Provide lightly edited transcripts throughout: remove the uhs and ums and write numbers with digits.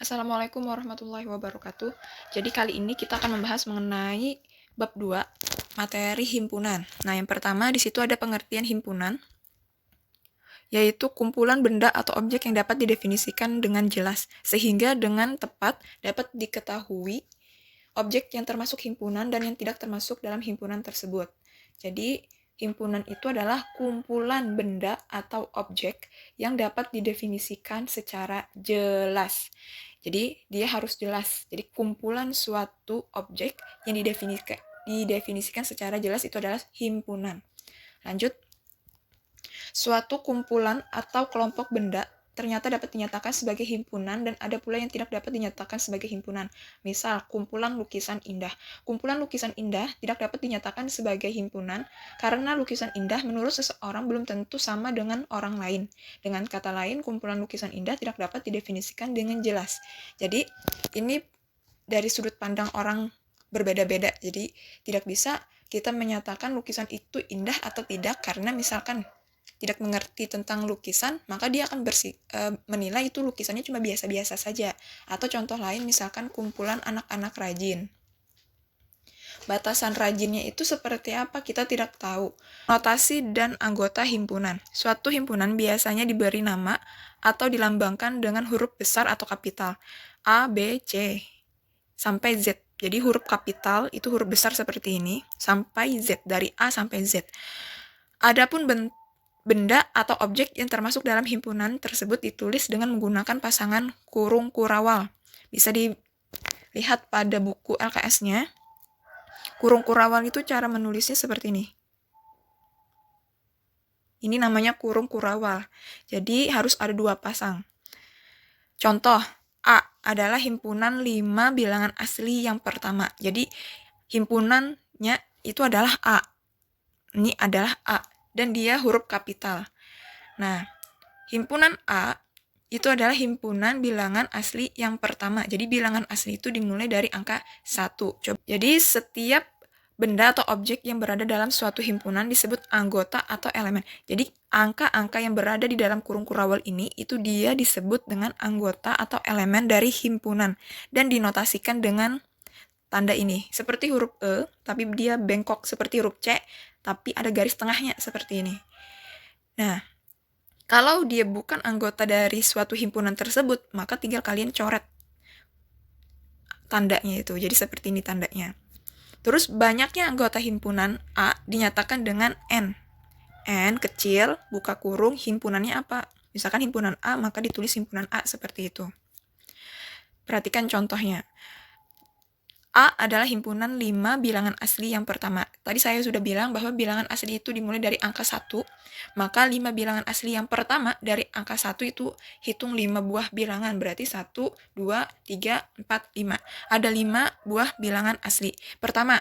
Assalamualaikum warahmatullahi wabarakatuh. Jadi kali ini kita akan membahas mengenai bab 2, materi himpunan. Nah, yang pertama di situ ada pengertian himpunan, yaitu kumpulan benda atau objek yang dapat didefinisikan dengan jelas, sehingga dengan tepat dapat diketahui objek yang termasuk himpunan dan yang tidak termasuk dalam himpunan tersebut. Jadi, himpunan itu adalah kumpulan benda atau objek yang dapat didefinisikan secara jelas. Jadi, dia harus jelas. Jadi, kumpulan suatu objek yang didefinisikan secara jelas itu adalah himpunan. Lanjut. Suatu kumpulan atau kelompok benda ternyata dapat dinyatakan sebagai himpunan dan ada pula yang tidak dapat dinyatakan sebagai himpunan. Misal, kumpulan lukisan indah. Kumpulan lukisan indah tidak dapat dinyatakan sebagai himpunan karena lukisan indah menurut seseorang belum tentu sama dengan orang lain. Dengan kata lain, kumpulan lukisan indah tidak dapat didefinisikan dengan jelas. Jadi, ini dari sudut pandang orang berbeda-beda. Jadi, tidak bisa kita menyatakan lukisan itu indah atau tidak karena misalkan tidak mengerti tentang lukisan, maka dia akan menilai itu lukisannya cuma biasa-biasa saja. Atau contoh lain misalkan kumpulan anak-anak rajin. Batasan rajinnya itu seperti apa kita tidak tahu. Notasi dan anggota himpunan. Suatu himpunan biasanya diberi nama atau dilambangkan dengan huruf besar atau kapital. A, B, C, sampai Z. Jadi huruf kapital itu huruf besar seperti ini, sampai Z, dari A sampai Z. Adapun benda atau objek yang termasuk dalam himpunan tersebut ditulis dengan menggunakan pasangan kurung kurawal. Bisa dilihat pada buku LKS-nya. Kurung kurawal itu cara menulisnya seperti ini. Ini namanya kurung kurawal. Jadi harus ada dua pasang. Contoh, A adalah himpunan 5 bilangan asli yang pertama. Jadi himpunannya itu adalah A. Ini adalah A. Dan dia huruf kapital. Nah, himpunan A itu adalah himpunan bilangan asli yang pertama. Jadi bilangan asli itu dimulai dari angka 1. Jadi setiap benda atau objek yang berada dalam suatu himpunan disebut anggota atau elemen. Jadi angka-angka yang berada di dalam kurung kurawal ini itu dia disebut dengan anggota atau elemen dari himpunan dan dinotasikan dengan tanda ini. Seperti huruf E, tapi dia bengkok seperti huruf C, tapi ada garis tengahnya seperti ini. Nah, kalau dia bukan anggota dari suatu himpunan tersebut, maka tinggal kalian coret tandanya itu. Jadi seperti ini tandanya. Terus banyaknya anggota himpunan A dinyatakan dengan N. N kecil, buka kurung, himpunannya apa? Misalkan himpunan A, maka ditulis himpunan A seperti itu. Perhatikan contohnya. A adalah himpunan 5 bilangan asli yang pertama. Tadi saya sudah bilang bahwa bilangan asli itu dimulai dari angka 1, maka 5 bilangan asli yang pertama dari angka 1 itu hitung 5 buah bilangan, berarti 1, 2, 3, 4, 5. Ada 5 buah bilangan asli. Pertama,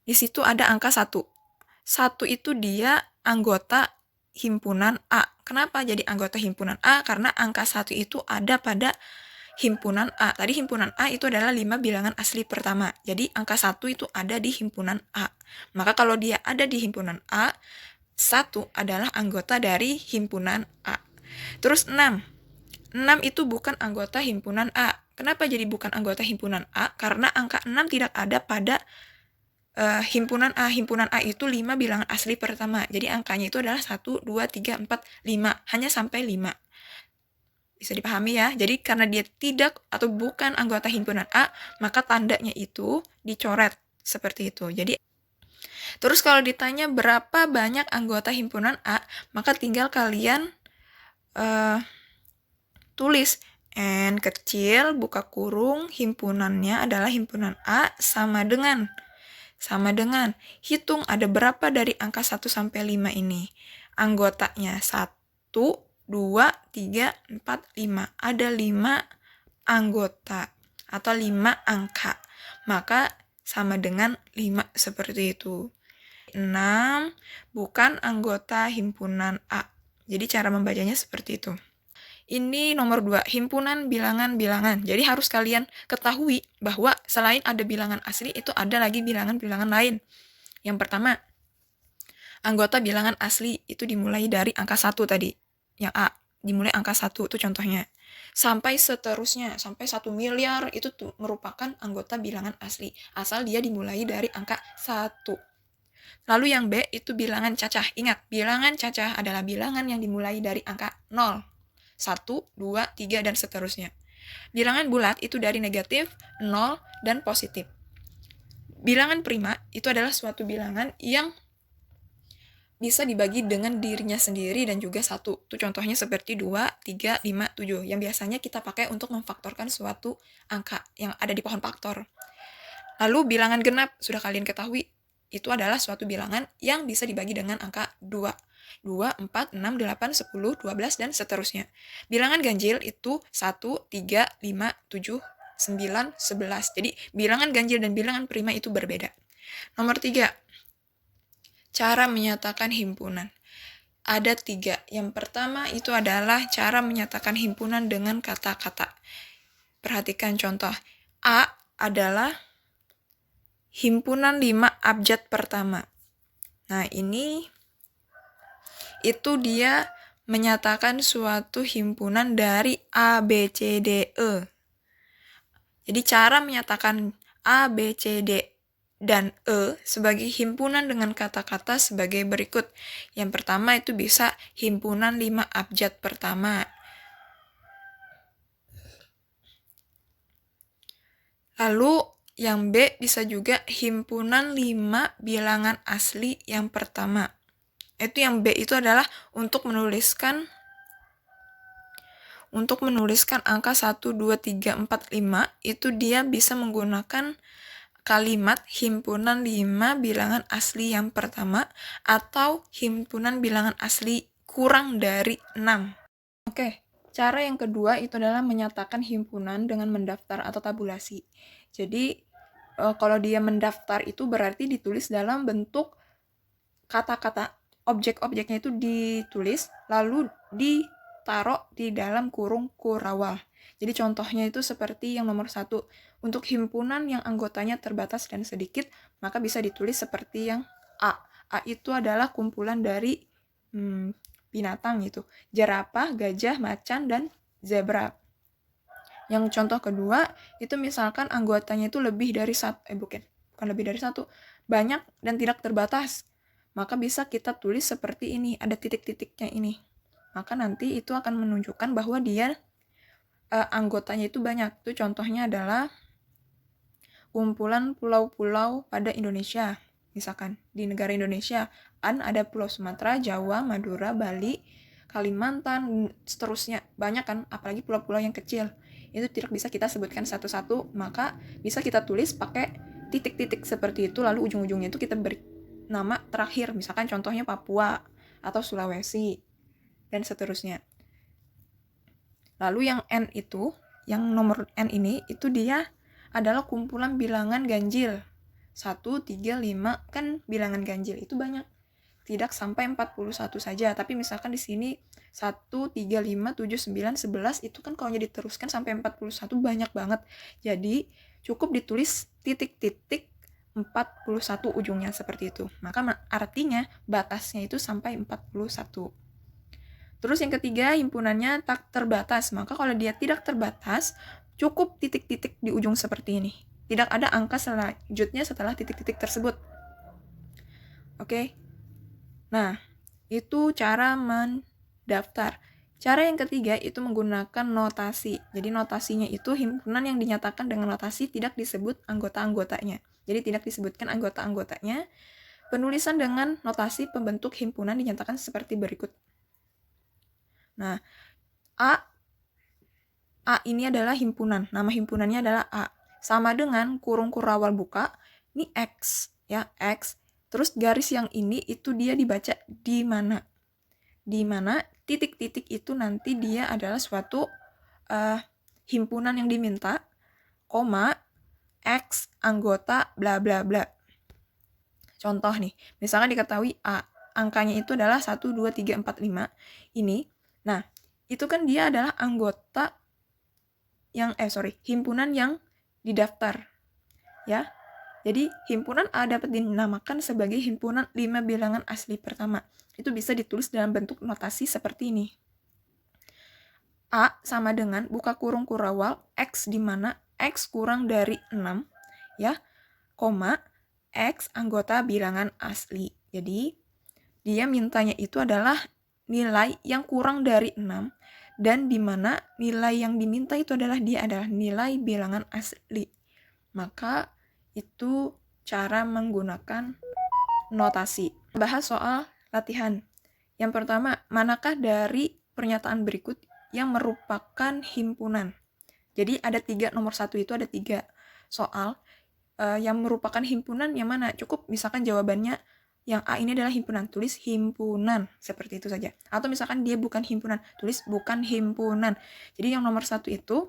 di situ ada angka 1. 1 itu dia anggota himpunan A. Kenapa jadi anggota himpunan A? Karena angka 1 itu ada pada himpunan A. Tadi himpunan A itu adalah 5 bilangan asli pertama. Jadi angka 1 itu ada di himpunan A. Maka kalau dia ada di himpunan A, 1 adalah anggota dari himpunan A. Terus 6. 6 itu bukan anggota himpunan A. Kenapa jadi bukan anggota himpunan A? Karena angka 6 tidak ada pada himpunan A. Himpunan A itu 5 bilangan asli pertama. Jadi angkanya itu adalah 1, 2, 3, 4, 5. Hanya sampai 5. Bisa dipahami ya. Jadi karena dia tidak atau bukan anggota himpunan A, maka tandanya itu dicoret seperti itu. Jadi terus kalau ditanya berapa banyak anggota himpunan A, maka tinggal kalian tulis N kecil, buka kurung, himpunannya adalah himpunan A sama dengan hitung ada berapa dari angka 1 sampai 5 ini. Anggotanya 1, 2, 3, 4, 5. Ada 5 anggota atau 5 angka. Maka sama dengan 5 seperti itu. 6 bukan anggota himpunan A. Jadi cara membacanya seperti itu. Ini nomor 2, himpunan bilangan-bilangan. Jadi harus kalian ketahui bahwa selain ada bilangan asli, itu ada lagi bilangan-bilangan lain. Yang pertama, anggota bilangan asli itu dimulai dari angka 1 tadi. Yang A, dimulai angka 1 itu contohnya. sampai seterusnya, sampai 1 miliar itu tuh merupakan anggota bilangan asli, asal dia dimulai dari angka 1. Lalu yang B itu bilangan cacah. Ingat, bilangan cacah adalah bilangan yang dimulai dari angka 0, 1, 2, 3, dan seterusnya. Bilangan bulat itu dari negatif, 0, dan positif. Bilangan prima itu adalah suatu bilangan yang bisa dibagi dengan dirinya sendiri dan juga 1. Itu contohnya seperti 2, 3, 5, 7, yang biasanya kita pakai untuk memfaktorkan suatu angka yang ada di pohon faktor. Lalu bilangan genap, sudah kalian ketahui, itu adalah suatu bilangan yang bisa dibagi dengan angka 2. 2, 4, 6, 8, 10, 12, dan seterusnya. Bilangan ganjil itu 1, 3, 5, 7, 9, 11. Jadi bilangan ganjil dan bilangan prima itu berbeda. Nomor 3, cara menyatakan himpunan. Ada 3. Yang pertama itu adalah cara menyatakan himpunan dengan kata-kata. Perhatikan contoh. A adalah himpunan 5 abjad pertama. Nah, ini itu dia menyatakan suatu himpunan dari A, B, C, D, E. Jadi cara menyatakan A, B, C, D, dan E sebagai himpunan dengan kata-kata sebagai berikut. Yang pertama itu bisa himpunan 5 abjad pertama. Lalu yang B bisa juga himpunan 5 bilangan asli yang pertama. Itu yang B itu adalah untuk menuliskan angka 1, 2, 3, 4, 5, itu dia bisa menggunakan kalimat himpunan 5 bilangan asli yang pertama atau himpunan bilangan asli kurang dari 6. Oke, cara yang kedua itu adalah menyatakan himpunan dengan mendaftar atau tabulasi. Jadi, kalau dia mendaftar itu berarti ditulis dalam bentuk kata-kata, objek-objeknya itu ditulis, lalu ditaruh di dalam kurung kurawal. Jadi contohnya itu seperti yang nomor 1. Untuk himpunan yang anggotanya terbatas dan sedikit, maka bisa ditulis seperti yang A. A itu adalah kumpulan dari binatang gitu. Jerapah, gajah, macan, dan zebra. Yang contoh kedua, itu misalkan anggotanya itu lebih dari bukan lebih dari 1. Banyak dan tidak terbatas. Maka bisa kita tulis seperti ini, ada titik-titiknya ini. Maka nanti itu akan menunjukkan bahwa dia anggotanya itu banyak. Itu contohnya adalah kumpulan pulau-pulau pada Indonesia. Misalkan di negara Indonesia ada Pulau Sumatera, Jawa, Madura, Bali, Kalimantan, seterusnya. Banyak kan, apalagi pulau-pulau yang kecil. Itu tidak bisa kita sebutkan satu-satu, maka bisa kita tulis pakai titik-titik seperti itu, lalu ujung-ujungnya itu kita beri nama terakhir. Misalkan contohnya Papua atau Sulawesi, dan seterusnya. Lalu yang N itu, yang nomor N ini, itu dia adalah kumpulan bilangan ganjil. 1, 3, 5, kan bilangan ganjil itu banyak. Tidak sampai 41 saja, tapi misalkan di sini 1, 3, 5, 7, 9, 11, itu kan kalau diteruskan sampai 41 banyak banget. Jadi cukup ditulis titik-titik 41 ujungnya seperti itu. Maka artinya batasnya itu sampai 41. Terus yang ketiga, himpunannya tak terbatas. Maka kalau dia tidak terbatas, cukup titik-titik di ujung seperti ini. Tidak ada angka selanjutnya setelah titik-titik tersebut. Oke. Nah, itu cara mendaftar. Cara yang ketiga itu menggunakan notasi. Jadi notasinya itu himpunan yang dinyatakan dengan notasi tidak disebut anggota-anggotanya. Jadi tidak disebutkan anggota-anggotanya. Penulisan dengan notasi pembentuk himpunan dinyatakan seperti berikut. Nah, A ini adalah himpunan. Nama himpunannya adalah A. Sama dengan kurung kurawal buka, ini X, ya, X. Terus garis yang ini itu dia dibaca di mana? Di mana titik-titik itu nanti dia adalah suatu himpunan yang diminta, koma, X, anggota, bla bla bla. Contoh nih, misalkan diketahui A, angkanya itu adalah 1, 2, 3, 4, 5. Ini, nah, itu kan dia adalah anggota yang, himpunan yang didaftar. Ya, jadi himpunan A dapat dinamakan sebagai himpunan 5 bilangan asli pertama. Itu bisa ditulis dalam bentuk notasi seperti ini. A sama dengan buka kurung kurawal X di mana X kurang dari 6 ya, koma X anggota bilangan asli. Jadi dia mintanya itu adalah nilai yang kurang dari 6 dan di mana nilai yang diminta itu adalah nilai bilangan asli. Maka itu cara menggunakan notasi. Bahas soal latihan. Yang pertama, manakah dari pernyataan berikut yang merupakan himpunan? Jadi ada 3, nomor 1 itu ada 3 soal yang merupakan himpunan yang mana? Cukup misalkan jawabannya yang A ini adalah himpunan, tulis himpunan, seperti itu saja. Atau misalkan dia bukan himpunan, tulis bukan himpunan. Jadi yang nomor 1 itu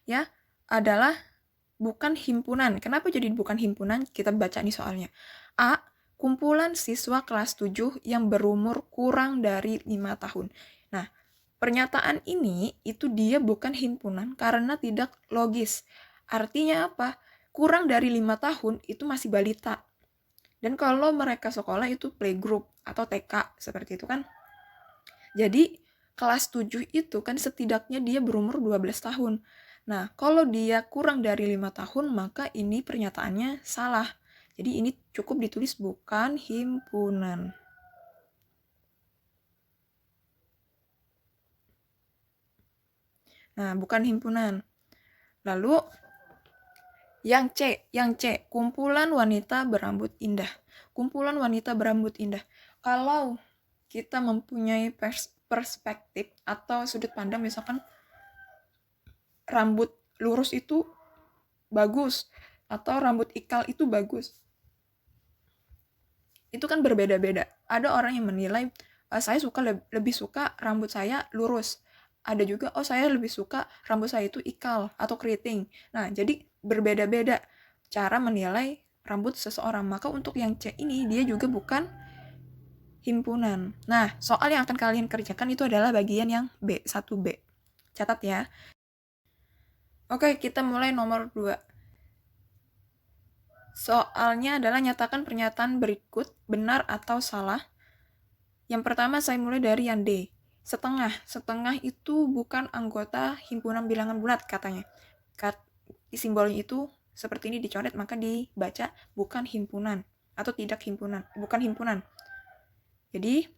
ya adalah bukan himpunan. Kenapa jadi bukan himpunan? Kita baca nih soalnya. A, kumpulan siswa kelas 7 yang berumur kurang dari 5 tahun. Nah, pernyataan ini itu dia bukan himpunan karena tidak logis. Artinya apa? Kurang dari 5 tahun itu masih balita. Dan kalau mereka sekolah itu playgroup atau TK, seperti itu kan. Jadi, kelas 7 itu kan setidaknya dia berumur 12 tahun. Nah, kalau dia kurang dari 5 tahun, maka ini pernyataannya salah. Jadi ini cukup ditulis bukan himpunan. Nah, bukan himpunan. Lalu yang C, kumpulan wanita berambut indah. Kumpulan wanita berambut indah. Kalau kita mempunyai perspektif atau sudut pandang, misalkan rambut lurus itu bagus atau rambut ikal itu bagus, itu kan berbeda-beda. Ada orang yang menilai saya lebih suka rambut saya lurus. Ada juga saya lebih suka rambut saya itu ikal atau keriting. Nah, jadi berbeda-beda cara menilai rambut seseorang. Maka untuk yang C ini dia juga bukan himpunan. Nah, soal yang akan kalian kerjakan itu adalah bagian yang B, 1B. Catat ya. Oke, kita mulai nomor 2. Soalnya adalah nyatakan pernyataan berikut benar atau salah. Yang pertama saya mulai dari yang D. Setengah itu bukan anggota himpunan bilangan bulat katanya. Simbolnya itu seperti ini dicoret, maka dibaca bukan himpunan atau tidak himpunan, bukan himpunan. Jadi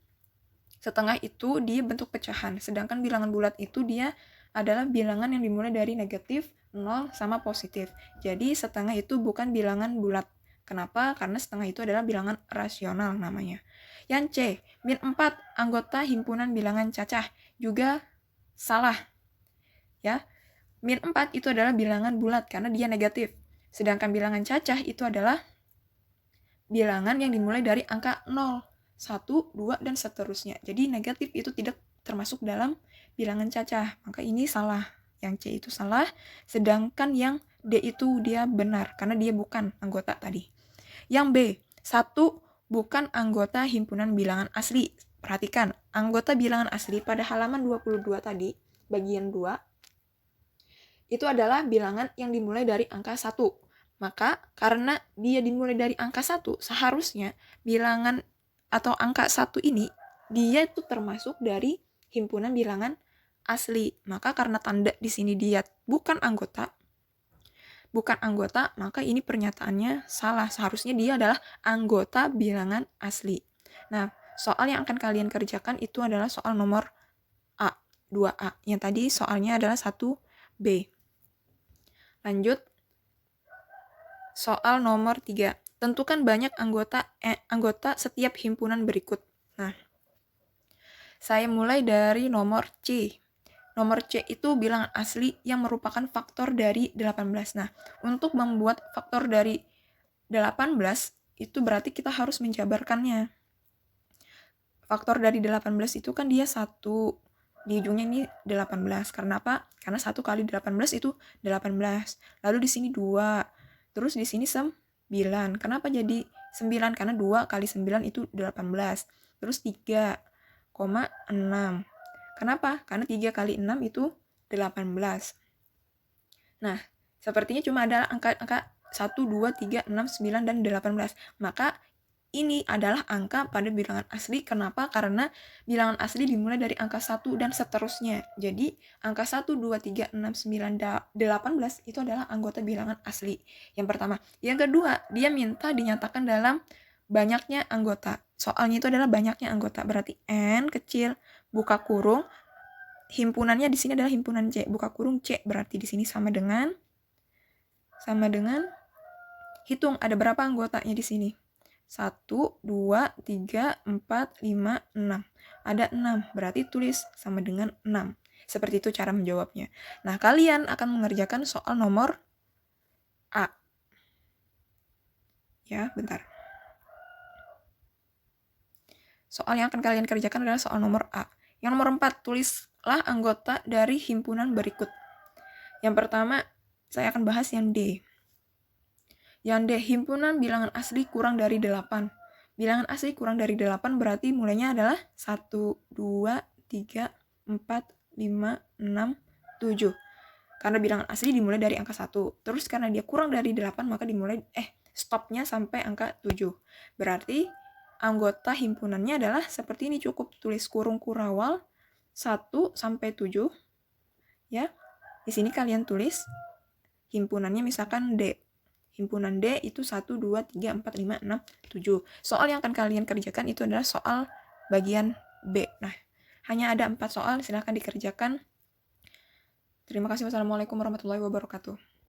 setengah itu dia bentuk pecahan, sedangkan bilangan bulat itu dia adalah bilangan yang dimulai dari negatif, 0 sama positif. Jadi setengah itu bukan bilangan bulat. Kenapa? Karena setengah itu adalah bilangan rasional namanya. Yang C, min 4 anggota himpunan bilangan cacah juga salah. Ya. Min 4 itu adalah bilangan bulat karena dia negatif. Sedangkan bilangan cacah itu adalah bilangan yang dimulai dari angka 0, 1, 2, dan seterusnya. Jadi negatif itu tidak termasuk dalam bilangan cacah. Maka ini salah. Yang C itu salah. Sedangkan yang D itu dia benar karena dia bukan anggota tadi. Yang B, 1 bukan anggota himpunan bilangan asli. Perhatikan, anggota bilangan asli pada halaman 22 tadi, bagian 2, itu adalah bilangan yang dimulai dari angka 1. Maka karena dia dimulai dari angka 1, seharusnya bilangan atau angka 1 ini dia itu termasuk dari himpunan bilangan asli. Maka karena tanda di sini dia bukan anggota, maka ini pernyataannya salah. Seharusnya dia adalah anggota bilangan asli. Nah, soal yang akan kalian kerjakan itu adalah soal nomor A, 2A. Yang tadi soalnya adalah 1B. Lanjut. Soal nomor 3. Tentukan banyak anggota setiap himpunan berikut. Nah, saya mulai dari nomor C. Nomor C itu bilangan asli yang merupakan faktor dari 18. Nah, untuk membuat faktor dari 18, itu berarti kita harus menjabarkannya. Faktor dari 18 itu kan dia 1. Di ujungnya ini 18. Karena apa? Karena 1 kali 18 itu 18. Lalu di sini 2. Terus di sini 9. Kenapa jadi 9? Karena 2 kali 9 itu 18. Terus 3,6. Kenapa? Karena 3 kali 6 itu 18. Nah, sepertinya cuma ada angka 1, 2, 3, 6, 9, dan 18. Maka ini adalah angka pada bilangan asli. Kenapa? Karena bilangan asli dimulai dari angka 1 dan seterusnya. Jadi, angka 1, 2, 3, 6, 9, 18 itu adalah anggota bilangan asli. Yang pertama. Yang kedua, dia minta dinyatakan dalam banyaknya anggota. Soalnya itu adalah banyaknya anggota. Berarti N kecil, buka kurung, himpunannya di sini adalah himpunan C, buka kurung C. Berarti di sini sama dengan hitung ada berapa anggotanya di sini. 1, 2, 3, 4, 5, 6. Ada 6, berarti tulis sama dengan 6. Seperti itu cara menjawabnya. Nah, kalian akan mengerjakan soal nomor A. Ya, bentar. Soal yang akan kalian kerjakan adalah soal nomor A. Yang nomor 4, tulislah anggota dari himpunan berikut. Yang pertama, saya akan bahas yang D. Yang D, himpunan bilangan asli kurang dari 8. Bilangan asli kurang dari 8 berarti mulainya adalah 1, 2, 3, 4, 5, 6, 7. Karena bilangan asli dimulai dari angka 1. Terus karena dia kurang dari 8 maka dimulai stopnya sampai angka 7. Berarti anggota himpunannya adalah seperti ini, cukup tulis kurung kurawal 1 sampai 7. Ya. Di sini kalian tulis himpunannya misalkan D. Himpunan D itu 1, 2, 3, 4, 5, 6, 7. Soal yang akan kalian kerjakan itu adalah soal bagian B. Nah, hanya ada 4 soal, silahkan dikerjakan. Terima kasih. Wassalamualaikum warahmatullahi wabarakatuh.